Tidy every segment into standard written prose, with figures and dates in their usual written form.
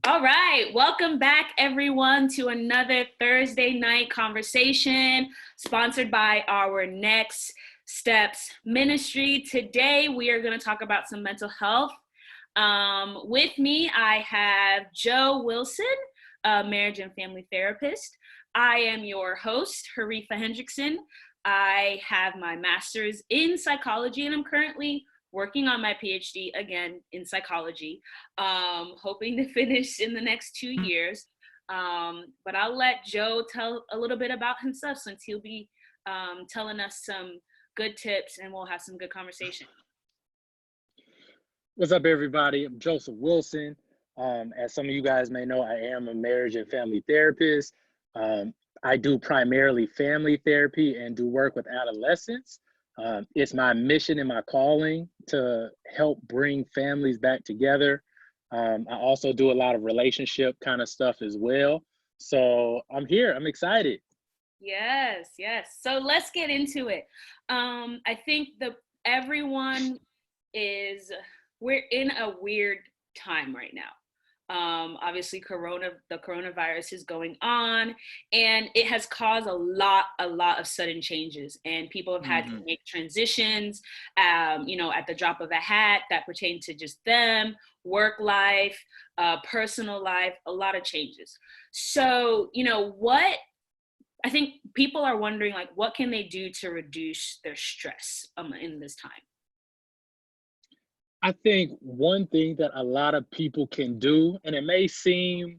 All right, welcome back everyone to another Thursday night conversation sponsored by our Next Steps Ministry. Today we are going to talk about some mental health. With me, I have Joe Wilson, a marriage and family therapist. I am your host, Harifa Hendrickson. I have my master's in psychology and I'm currently working on my PhD again in psychology, hoping to finish in the next 2 years. But I'll let Joe tell a little bit about himself since he'll be telling us some good tips and we'll have some good conversation. What's up, everybody? I'm Joseph Wilson. As some of you guys may know, I am a marriage and family therapist. I do primarily family therapy and do work with adolescents. It's my mission and my calling to help bring families back together. I also do a lot of relationship kind of stuff as well. So I'm here. I'm excited. Yes. So let's get into it. I think we're in a weird time right now. Obviously the coronavirus is going on and it has caused a lot of sudden changes and people have had to make transitions, at the drop of a hat that pertain to just them, work life, personal life, a lot of changes. So, what I think people are wondering, like, what can they do to reduce their stress in this time? I think one thing that a lot of people can do, and it may seem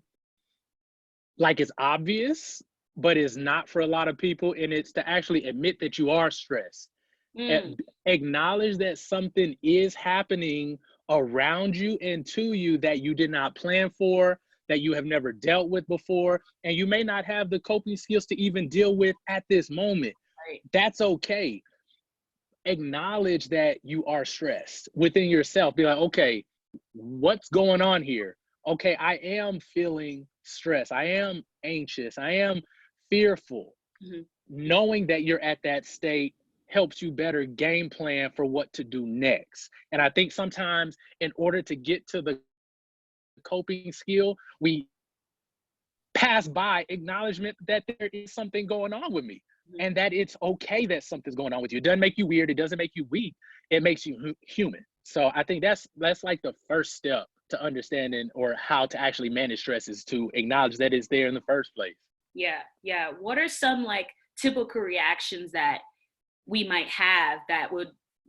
like it's obvious, but it's not for a lot of people, and it's to actually admit that you are stressed. Acknowledge that something is happening around you and to you that you did not plan for, that you have never dealt with before, and you may not have the coping skills to even deal with at this moment. Right. That's okay. Acknowledge that you are stressed within yourself. Be like, okay, what's going on here? Okay, I am feeling stressed. I am anxious. I am fearful. Knowing that you're at that state helps you better game plan for what to do next. And I think sometimes in order to get to the coping skill, we pass by acknowledgement that there is something going on with me. And that it's okay that something's going on with you. It doesn't make you weird. It doesn't make you weak. It makes you human. So I think that's like the first step to understanding or how to actually manage stress is to acknowledge that it's there in the first place. Yeah. What are some like typical reactions that we might have that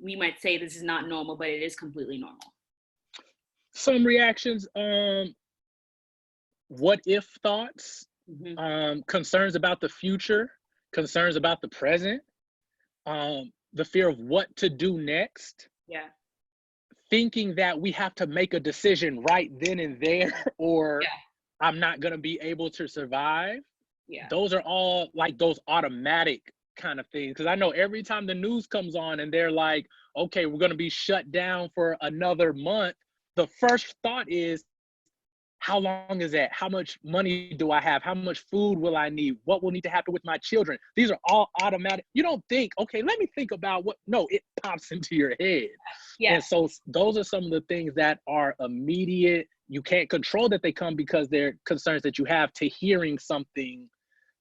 we might say this is not normal, but it is completely normal? Some reactions, what if thoughts, concerns about the future, concerns about the present, the fear of what to do next. Yeah. Thinking that we have to make a decision right then and there, or I'm not going to be able to survive. Yeah. Those are all like those automatic kind of things. Because I know every time the news comes on and they're like, okay, we're going to be shut down for another month, the first thought is, how long is that? How much money do I have? How much food will I need? What will need to happen with my children? These are all automatic. You don't think, okay, let me think about what. No, it pops into your head. Yeah. And so those are some of the things that are immediate. You can't control that they come because they're concerns that you have to hearing something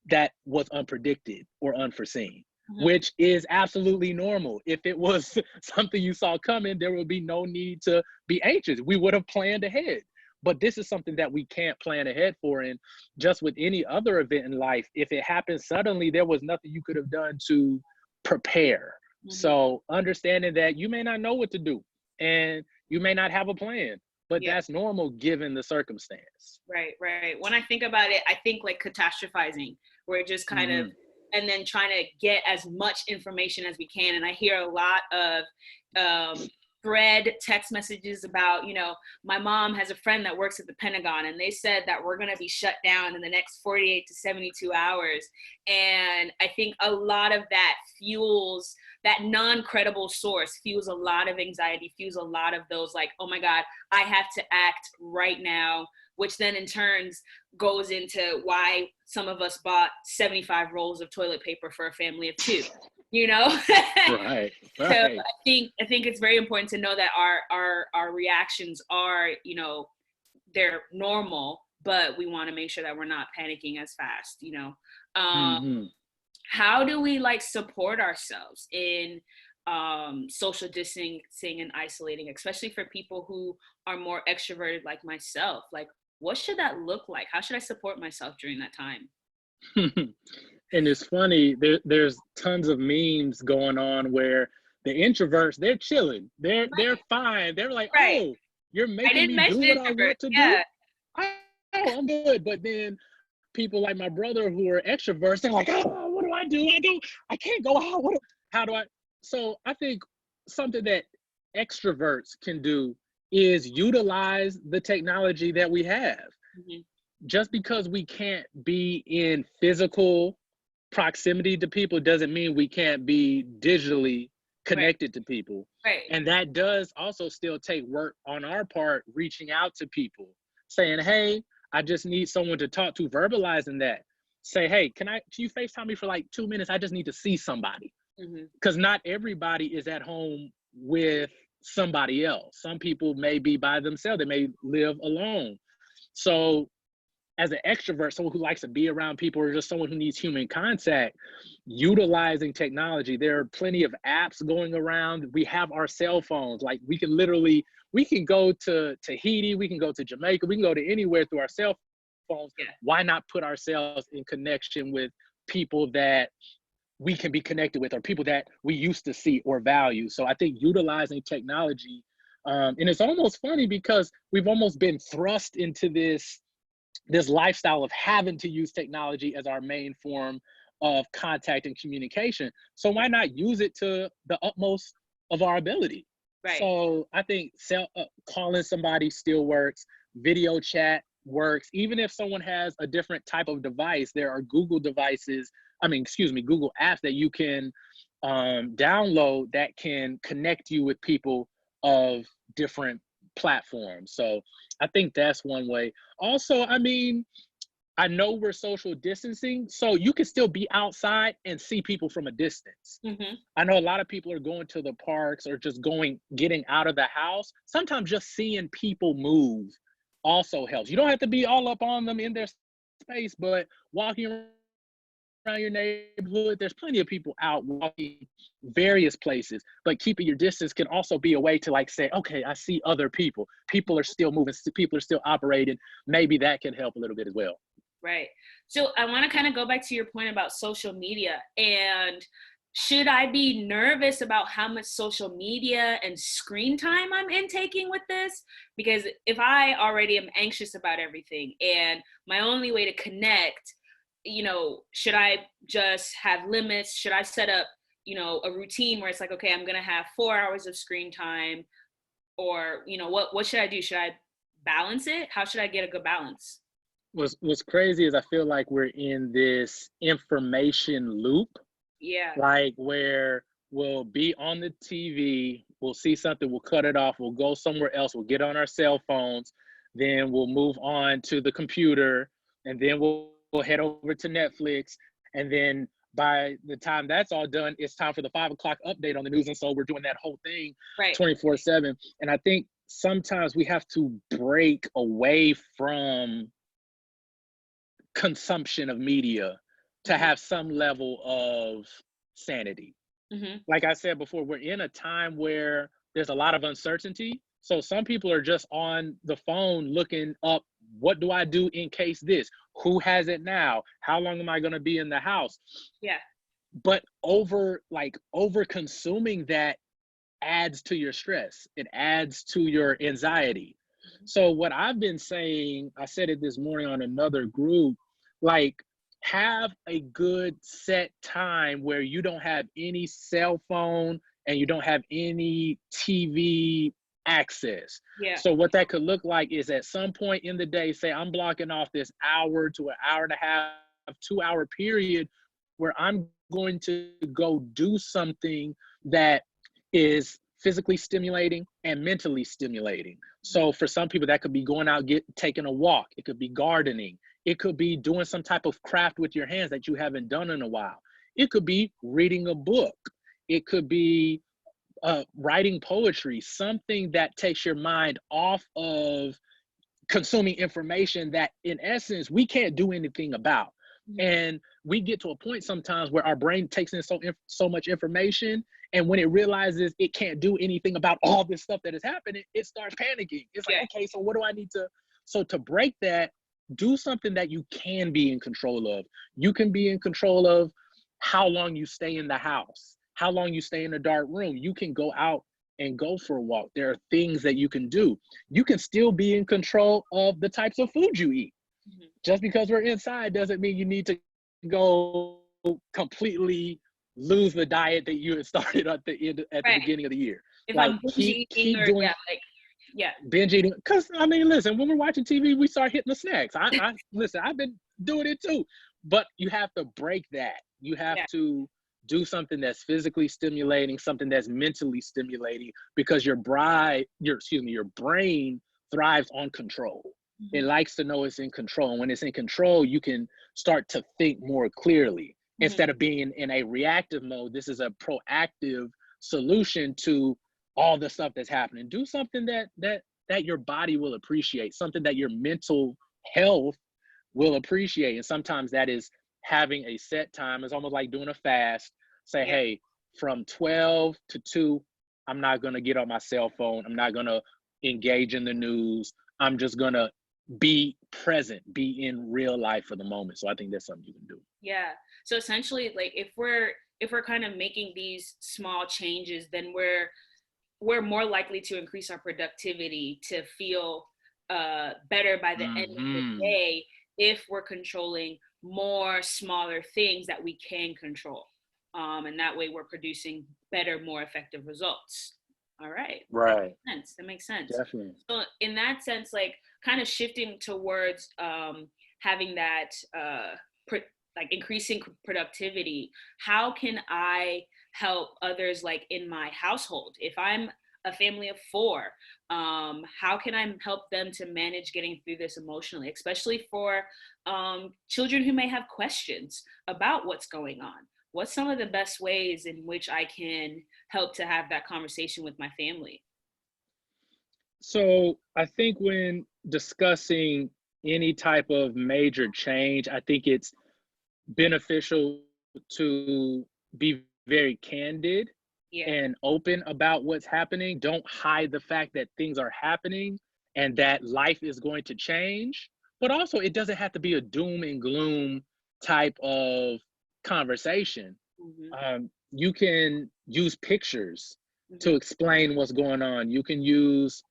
that was unpredicted or unforeseen, which is absolutely normal. If it was something you saw coming, there would be no need to be anxious. We would have planned ahead. But this is something that we can't plan ahead for. And just with any other event in life, if it happens suddenly, there was nothing you could have done to prepare. So understanding that you may not know what to do and you may not have a plan, but that's normal given the circumstance. Right. When I think about it, I think like catastrophizing, where it just kind of, and then trying to get as much information as we can. And I hear a lot of thread text messages about, my mom has a friend that works at the Pentagon and they said that we're going to be shut down in the next 48 to 72 hours. And I think a lot of that fuels that non-credible source, fuels a lot of anxiety, fuels a lot of those like, oh my God, I have to act right now, which then in turns goes into why some of us bought 75 rolls of toilet paper for a family of 2. Right. So I think it's very important to know that our reactions are, they're normal, but we want to make sure that we're not panicking as fast, you know. Hmm. How do we like support ourselves in social distancing and isolating, especially for people who are more extroverted like myself? Like, what should that look like? How should I support myself during that time? And it's funny, there's tons of memes going on where the introverts, they're chilling. They're fine. They're like, Right. oh, you're I making didn't me do mention what I want introverts. to do. Yeah. Oh, I'm good. But then people like my brother who are extroverts, they're like, oh, what do I do? I can't go out. How do I? So I think something that extroverts can do is utilize the technology that we have. Hmm. Just because we can't be in physical proximity to people doesn't mean we can't be digitally Right. connected to people. Right. And that does also still take work on our part, reaching out to people, saying, hey, I just need someone to talk to, verbalizing that. Say, hey, can you FaceTime me for like 2 minutes? I just need to see somebody. Hmm. Because not everybody is at home with somebody else. Some people may be by themselves, they may live alone. So as an extrovert, someone who likes to be around people, or just someone who needs human contact, utilizing technology, there are plenty of apps going around. We have our cell phones. Like we can go to Tahiti, we can go to Jamaica, we can go to anywhere through our cell phones. Yeah. Why not put ourselves in connection with people that we can be connected with, or people that we used to see or value? So I think utilizing technology, and it's almost funny because we've almost been thrust into this lifestyle of having to use technology as our main form of contact and communication. So why not use it to the utmost of our ability? Right. So I think calling somebody still works. Video chat works. Even if someone has a different type of device, there are Google apps that you can download that can connect you with people of different platforms. So I think that's one way. Also, I mean, I know we're social distancing, so you can still be outside and see people from a distance. Hmm. I know a lot of people are going to the parks or just getting out of the house. Sometimes just seeing people move also helps. You don't have to be all up on them in their space, but walking around your neighborhood, there's plenty of people out walking various places, but keeping your distance can also be a way to like say, okay, I see other people. People are still moving, people are still operating. Maybe that can help a little bit as well. Right. So I want to kind of go back to your point about social media, and should I be nervous about how much social media and screen time I'm intaking with this? Because if I already am anxious about everything and my only way to connect, you know, should I just have limits? Should I set up, you know, a routine where it's like, okay, I'm going to have 4 hours of screen time, or, you know, what should I do? Should I balance it? How should I get a good balance? What's crazy is I feel like we're in this information loop, Yeah. like where we'll be on the TV, we'll see something, we'll cut it off, we'll go somewhere else, we'll get on our cell phones, then we'll move on to the computer, and then we'll head over to Netflix, and then by the time that's all done, it's time for the 5 o'clock update on the news, and so we're doing that whole thing Right. 24/7. And I think sometimes we have to break away from consumption of media to Mhm. have some level of sanity. Mhm. Like I said before, we're in a time where there's a lot of uncertainty. So some people are just on the phone looking up, what do I do in case this? Who has it now? How long am I going to be in the house? Yeah. But over consuming that adds to your stress. It adds to your anxiety. Mhm. So what I've been saying, I said it this morning on another group, like have a good set time where you don't have any cell phone and you don't have any TV access. Yeah. So what that could look like is at some point in the day, say I'm blocking off this hour to an hour and a half, 2 hour period where I'm going to go do something that is physically stimulating and mentally stimulating. Mhm. So for some people that could be going out, taking a walk, it could be gardening, it could be doing some type of craft with your hands that you haven't done in a while, it could be reading a book, it could be writing poetry, something that takes your mind off of consuming information that in essence we can't do anything about. And we get to a point sometimes where our brain takes in so much information, and when it realizes it can't do anything about all this stuff that is happening, it starts panicking. It's like, okay, so what do I need to, so to break that, do something that you can be in control of. You can be in control of how long you stay in the house, how long you stay in a dark room. You can go out and go for a walk. There are things that you can do. You can still be in control of the types of food you eat. Just because we're inside doesn't mean you need to go completely lose the diet that you had started at the beginning of the year. If Like I'm binge eating or doing binge eating. Because I mean, listen, when we're watching TV, we start hitting the snacks. I listen, I've been doing it too. But you have to break that. You have to do something that's physically stimulating, something that's mentally stimulating, because your brain thrives on control. It likes to know it's in control. And when it's in control, you can start to think more clearly. Instead of being in a reactive mode, this is a proactive solution to all the stuff that's happening. Do something that your body will appreciate, something that your mental health will appreciate. And sometimes that is having a set time. It's almost like doing a fast. Say, hey, from 12 to 2, I'm not going to get on my cell phone. I'm not going to engage in the news. I'm just going to be present, be in real life for the moment. So I think that's something you can do. Yeah. So essentially, like if we're kind of making these small changes, then we're more likely to increase our productivity, to feel better by the end of the day, if we're controlling more smaller things that we can control. And that way we're producing better, more effective results. All right. Right. That makes sense. Definitely. So in that sense, like kind of shifting towards having that like increasing productivity, how can I help others like in my household? If I'm a family of 4, how can I help them to manage getting through this emotionally, especially for children who may have questions about what's going on? What's some of the best ways in which I can help to have that conversation with my family? So I think when discussing any type of major change, I think it's beneficial to be very candid and open about what's happening. Don't hide the fact that things are happening and that life is going to change. But also, it doesn't have to be a doom and gloom type of conversation. You can use pictures to explain what's going on. You can use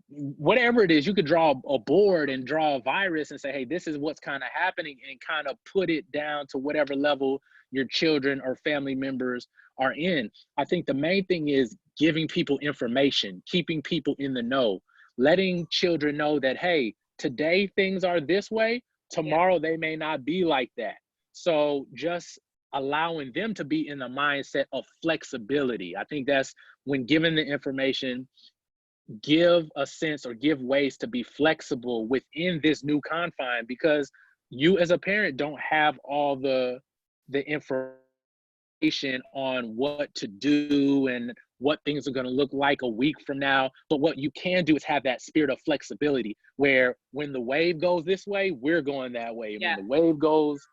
whatever it is. You could draw a board and draw a virus and say, hey, this is what's kind of happening, and kind of put it down to whatever level your children or family members are in. I think the main thing is giving people information, keeping people in the know, letting children know that, hey, today things are this way, tomorrow they may not be like that. So just allowing them to be in the mindset of flexibility. I think that's when given the information, give a sense or give ways to be flexible within this new confine, because you as a parent don't have all the information on what to do and what things are going to look like a week from now. But what you can do is have that spirit of flexibility, where when the wave goes this way, we're going that way. When the wave goes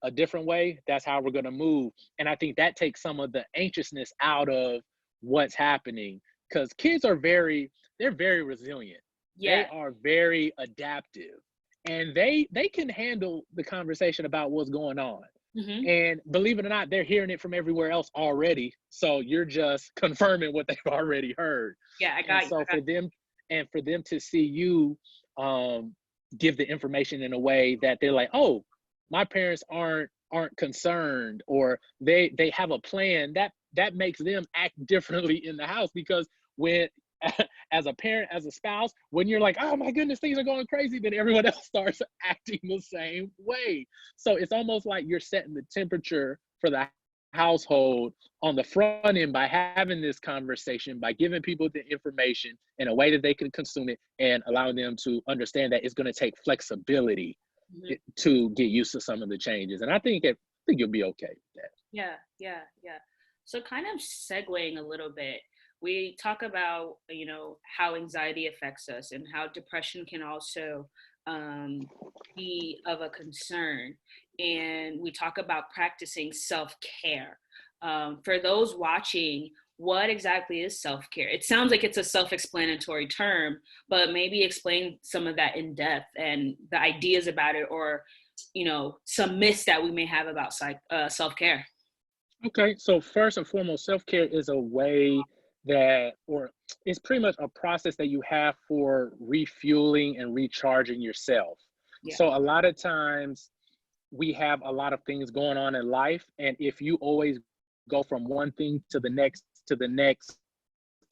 a different way, that's how we're going to move. And I think that takes some of the anxiousness out of what's happening, because kids are they're very resilient. They are very adaptive, and they can handle the conversation about what's going on. And believe it or not, they're hearing it from everywhere else already. So you're just confirming what they've already heard. I got you. So for them to see you give the information in a way that they're like, oh, my parents aren't concerned, or they have a plan, that makes them act differently in the house. Because when as a parent, as a spouse, when you're like, oh my goodness, things are going crazy, then everyone else starts acting the same way. So it's almost like you're setting the temperature for the household on the front end by having this conversation, by giving people the information in a way that they can consume it, and allowing them to understand that it's going to take flexibility to get used to some of the changes. And I think you'll be okay with that. Yeah. So kind of segueing a little bit, we talk about, you know, how anxiety affects us and how depression can also um, be of a concern. And we talk about practicing self care. For those watching, what exactly is self care? It sounds like it's a self explanatory term, but maybe explain some of that in depth and the ideas about it, or, you know, some myths that we may have about self care. Okay, so first and foremost, self-care is a way that, or it's pretty much a process that you have for refueling and recharging yourself. Yeah. So a lot of times we have a lot of things going on in life, and if you always go from one thing to the next,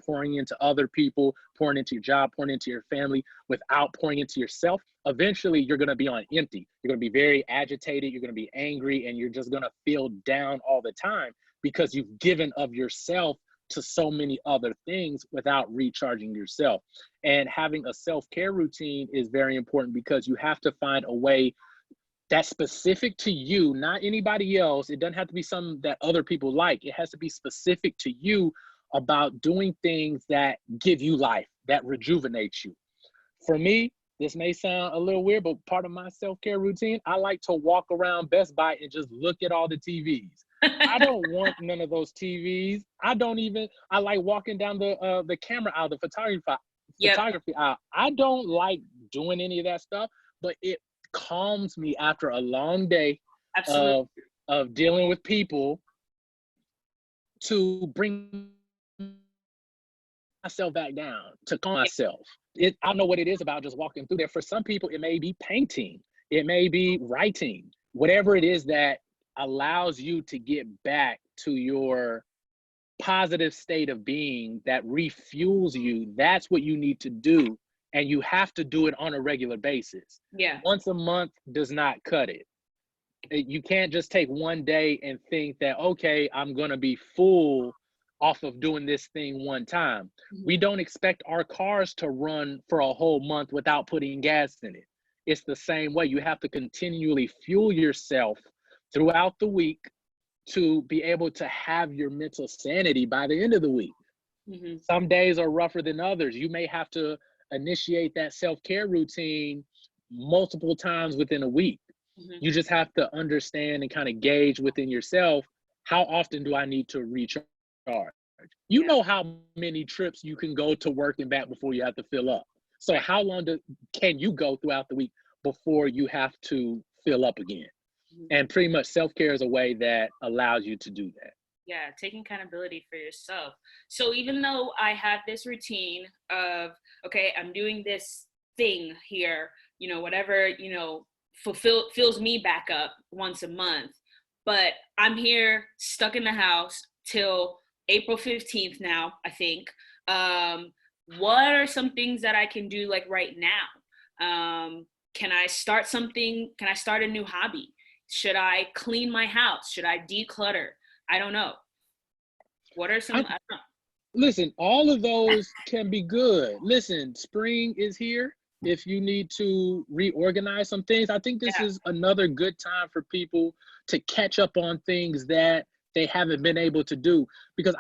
pouring into other people, pouring into your job, pouring into your family without pouring into yourself, eventually you're going to be on empty. You're going to be very agitated. You're going to be angry, and you're just going to feel down all the time because you've given of yourself to so many other things without recharging yourself. And having a self-care routine is very important because you have to find a way that's specific to you, not anybody else. It doesn't have to be something that other people like. It has to be specific to you about doing things that give you life, that rejuvenates you. For me, this may sound a little weird, but part of my self-care routine, I like to walk around Best Buy and just look at all the TVs. I don't want none of those TVs. I like walking down the camera aisle, the Yep. photography aisle. I don't like doing any of that stuff, but it calms me after a long day Absolutely. of dealing with people to bring myself back down, to calm myself. I don't know what it is about just walking through there. For some people, it may be painting, it may be writing, whatever it is that allows you to get back to your positive state of being that refuels you. That's what you need to do. And you have to do it on a regular basis. Yeah. Once a month does not cut it. You can't just take one day and think that, okay, I'm going to be full off of doing this thing one time. We don't expect our cars to run for a whole month without putting gas in it. It's the same way. You have to continually fuel yourself throughout the week to be able to have your mental sanity by the end of the week. Mm-hmm. Some days are rougher than others. You may have to initiate that self-care routine multiple times within a week. Mm-hmm. You just have to understand and kind of gauge within yourself, how often do I need to recharge? You know how many trips you can go to work and back before you have to fill up. So how long can you go throughout the week before you have to fill up again? Mm-hmm. And pretty much self-care is a way that allows you to do that. Yeah, taking accountability for yourself. So even though I have this routine of, okay, I'm doing this thing here, you know, whatever, you know, fills me back up once a month, but I'm here stuck in the house till April 15th now, I think. What are some things that I can do like right now? Can I start something? Can I start a new hobby? Should I clean my house? Should I declutter? I don't know. What are some? I don't know. Listen, all of those can be good. Listen, spring is here. If you need to reorganize some things, I think this is another good time for people to catch up on things that they haven't been able to do. Because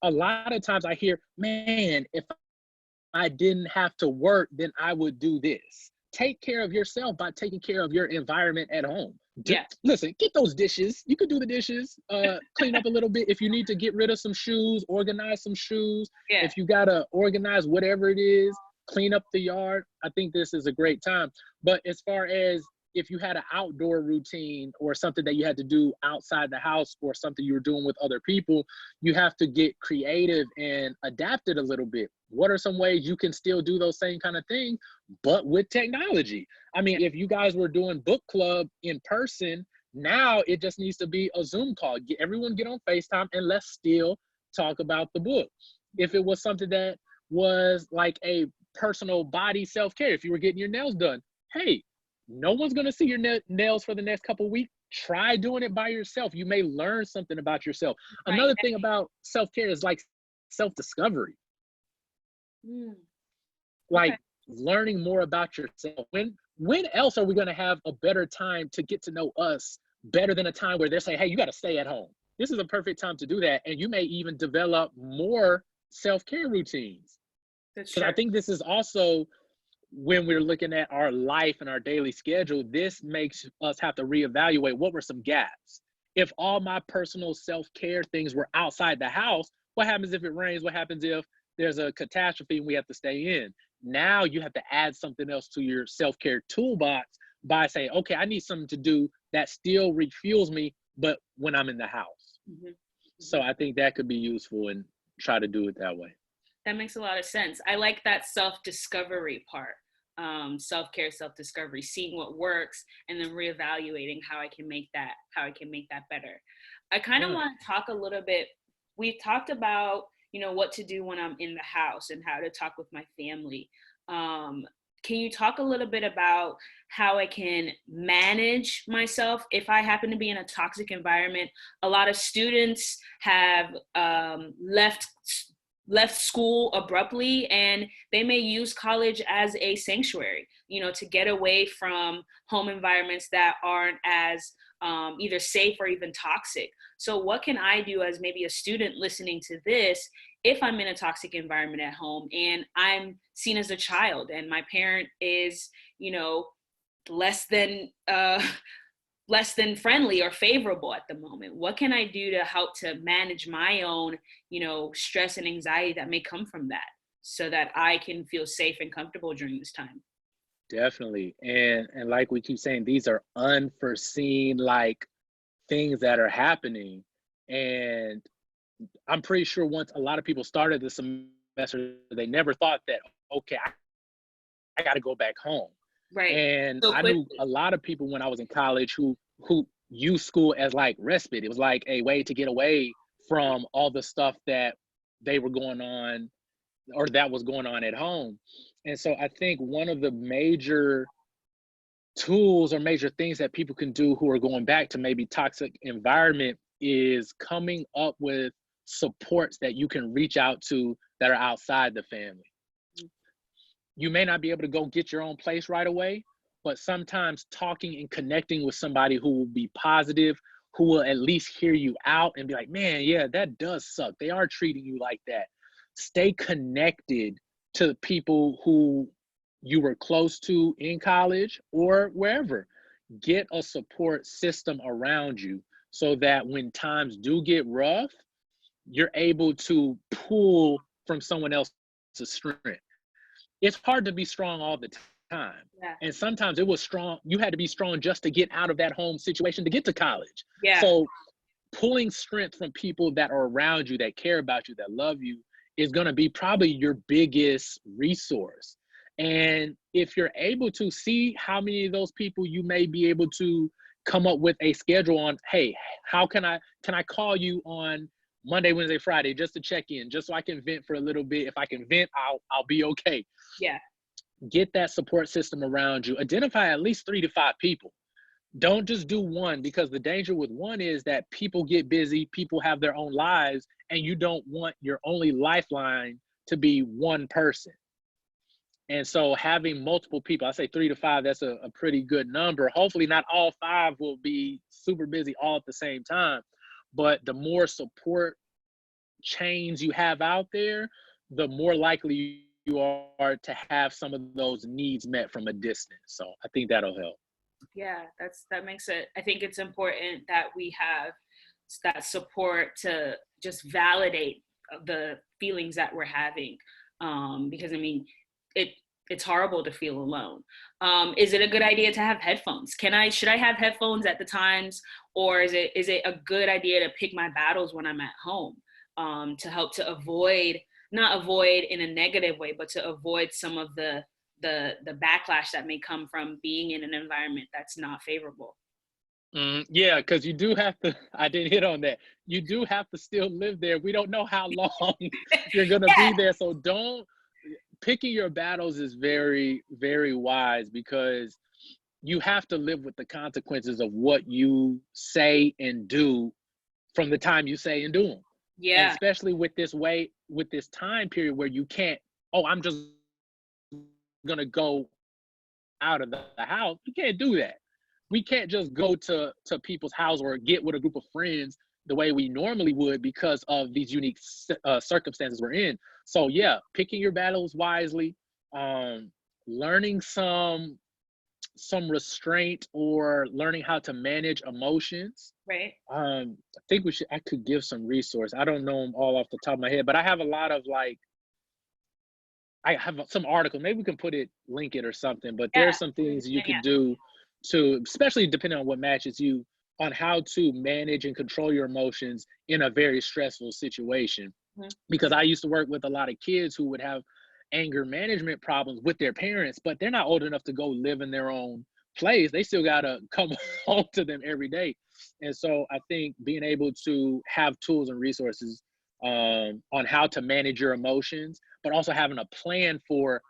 a lot of times I hear, man, if I didn't have to work, then I would do this. Take care of yourself by taking care of your environment at home. Listen, get those dishes. You could do the dishes, clean up a little bit. If you need to get rid of some shoes, organize some shoes. If you got to organize whatever it is, clean up the yard. I think this is a great time. But as far as if you had an outdoor routine or something that you had to do outside the house or something you were doing with other people, you have to get creative and adapt it a little bit. What are some ways you can still do those same kind of things, but with technology? I mean, if you guys were doing book club in person, now it just needs to be a Zoom call. Everyone get on FaceTime and let's still talk about the book. If it was something that was like a personal body self-care, if you were getting your nails done, hey, no one's going to see your nails for the next couple of weeks. Try doing it by yourself. You may learn something about yourself. Another thing about self-care is like self-discovery. Like learning more about yourself. When else are we going to have a better time to get to know us better than a time where they're saying, hey, you got to stay at home? This is a perfect time to do that. And you may even develop more self-care routines. That's Because I true. think this is also when we're looking at our life and our daily schedule, this makes us have to reevaluate what were some gaps. If all my personal self-care things were outside the house, what happens if it rains? What happens if there's a catastrophe and we have to stay in? Now you have to add something else to your self-care toolbox by saying, okay, I need something to do that still refuels me, but when I'm in the house. Hmm. So I think that could be useful and try to do it that way. That makes a lot of sense. I like that self-discovery part. Self-care, self-discovery, seeing what works and then reevaluating how I can make that better. I kind of Right. want to talk a little bit. We've talked about, what to do when I'm in the house and how to talk with my family. Um, can you talk a little bit about how I can manage myself if I happen to be in a toxic environment? A lot of students have left school abruptly, and they may use college as a sanctuary, to get away from home environments that aren't as either safe or even toxic. So what can I do as maybe a student listening to this if I'm in a toxic environment at home and I'm seen as a child and my parent is, less than less than friendly or favorable at the moment? What can I do to help to manage my own, stress and anxiety that may come from that so that I can feel safe and comfortable during this time? Definitely. And like we keep saying, these are unforeseen like things that are happening. And I'm pretty sure once a lot of people started the semester, they never thought that, okay, I got to go back home. Right. And So I knew quickly. a lot of people when I was in college who used school as like respite. It was like a way to get away from all the stuff that they were going on or that was going on at home. And so I think one of the major tools or major things that people can do who are going back to maybe toxic environment is coming up with supports that you can reach out to that are outside the family. You may not be able to go get your own place right away, but sometimes talking and connecting with somebody who will be positive, who will at least hear you out and be like, man, yeah, that does suck. They are treating you like that. Stay connected to people who you were close to in college or wherever. Get a support system around you so that when times do get rough, you're able to pull from someone else's strength. It's hard to be strong all the time. Yeah. And sometimes it was strong. You had to be strong just to get out of that home situation to get to college. Yeah. So pulling strength from people that are around you, that care about you, that love you, is going to be probably your biggest resource. And if you're able to see how many of those people you may be able to come up with a schedule on, hey, how can I call you on Monday, Wednesday, Friday just to check in, just so I can vent for a little bit. If I can vent, I'll be okay. Yeah. Get that support system around you. Identify at least 3 to 5 people. Don't just do one, because the danger with one is that people get busy, people have their own lives, and you don't want your only lifeline to be one person. And so having multiple people, I say 3 to 5, that's a pretty good number. Hopefully not all 5 will be super busy all at the same time, but the more support chains you have out there, the more likely you are to have some of those needs met from a distance. So I think that'll help. Yeah, that makes it. I think it's important that we have that support to just validate the feelings that we're having, because I mean, it it's horrible to feel alone. Is it a good idea to have headphones? Should I have headphones at the times, or is it a good idea to pick my battles when I'm at home, to help to avoid, not avoid in a negative way, but to avoid some of the backlash that may come from being in an environment that's not favorable. Yeah, because you do have to, I didn't hit on that. You do have to still live there. We don't know how long you're going to Yeah. be there. So don't, picking your battles is very, very wise, because you have to live with the consequences of what you say and do from the time you say and do them. And Yeah. especially with this time period where you can't, oh, I'm just going to go out of the house. You can't do that. We can't just go to people's house or get with a group of friends the way we normally would because of these unique circumstances we're in. So yeah, picking your battles wisely, learning some restraint or learning how to manage emotions. Right. I think I could give some resource. I don't know them all off the top of my head, but I have a lot of like, I have some article. Maybe we can link it or something. But Yeah. there's some things you Yeah. could do to, especially depending on what matches you, on how to manage and control your emotions in a very stressful situation. Mhm. Because I used to work with a lot of kids who would have anger management problems with their parents, but they're not old enough to go live in their own place. They still gotta come home to them every day. And so I think being able to have tools and resources on how to manage your emotions, but also having a plan for,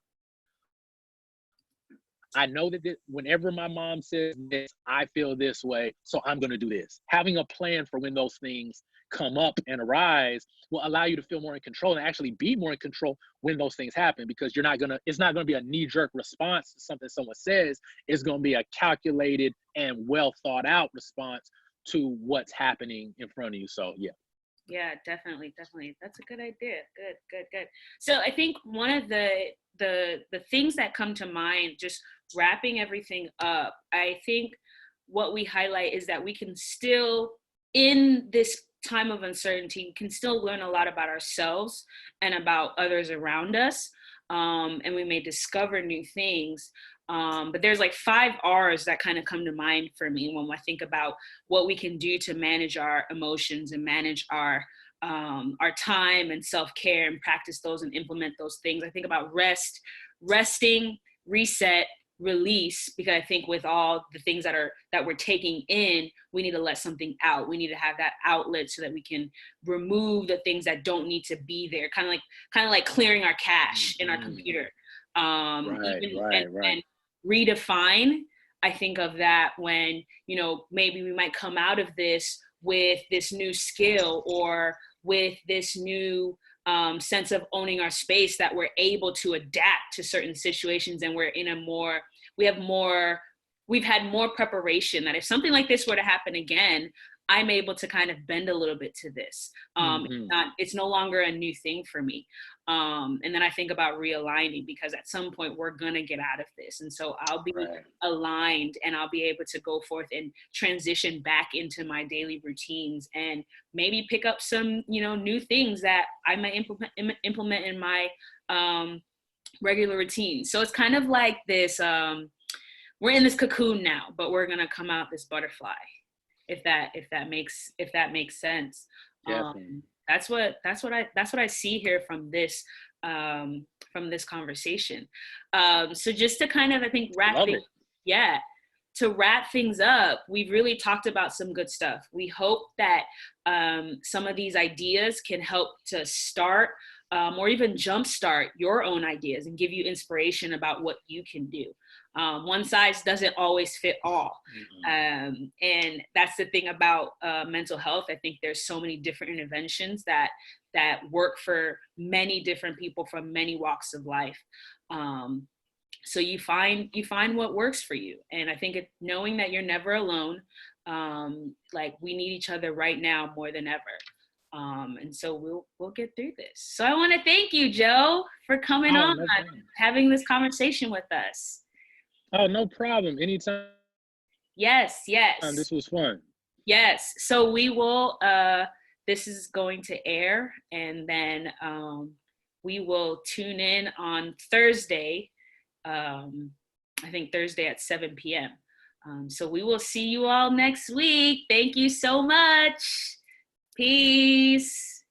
I know that whenever my mom says this, I feel this way, so I'm going to do this. Having a plan for when those things come up and arise will allow you to feel more in control and actually be more in control when those things happen, because it's not going to be a knee-jerk response to something someone says. It's going to be a calculated and well thought out response to what's happening in front of you. So yeah. Yeah, definitely. That's a good idea. Good. So I think one of the things that come to mind, just wrapping everything up, I think what we highlight is that we can still, in this time of uncertainty, can still learn a lot about ourselves and about others around us. And we may discover new things. But there's like 5 R's that kind of come to mind for me when I think about what we can do to manage our emotions and manage our time and self-care and practice those and implement those things. I think about resting, reset, release, because I think with all the things that we're taking in, we need to let something out. We need to have that outlet so that we can remove the things that don't need to be there. Kind of like clearing our cache in our computer. And redefine. I think of that when, maybe we might come out of this with this new skill or with this new sense of owning our space, that we're able to adapt to certain situations, and we've had more preparation, that if something like this were to happen again, I'm able to kind of bend a little bit to this. It's no longer a new thing for me. And then I think about realigning, because at some point we're going to get out of this. And so I'll be aligned, and I'll be able to go forth and transition back into my daily routines, and maybe pick up some, new things that I might implement in my regular routine. So it's kind of like this, we're in this cocoon now, but we're going to come out this butterfly. If that makes sense. That's what I see here from this conversation. So just to kind of, I think, to wrap things up, we've really talked about some good stuff. We hope that some of these ideas can help to start or even jumpstart your own ideas and give you inspiration about what you can do. One size doesn't always fit all. And that's the thing about mental health. I think there's so many different interventions that work for many different people from many walks of life. So you find what works for you. And I think knowing that you're never alone, like we need each other right now more than ever. And so we'll get through this. So I want to thank you, Joe, for coming on, having this conversation with us. Oh, no problem. Anytime. Yes. This was fun. Yes. So we will, this is going to air, and then we will tune in on Thursday. I think Thursday at 7 p.m. So we will see you all next week. Thank you so much. Peace.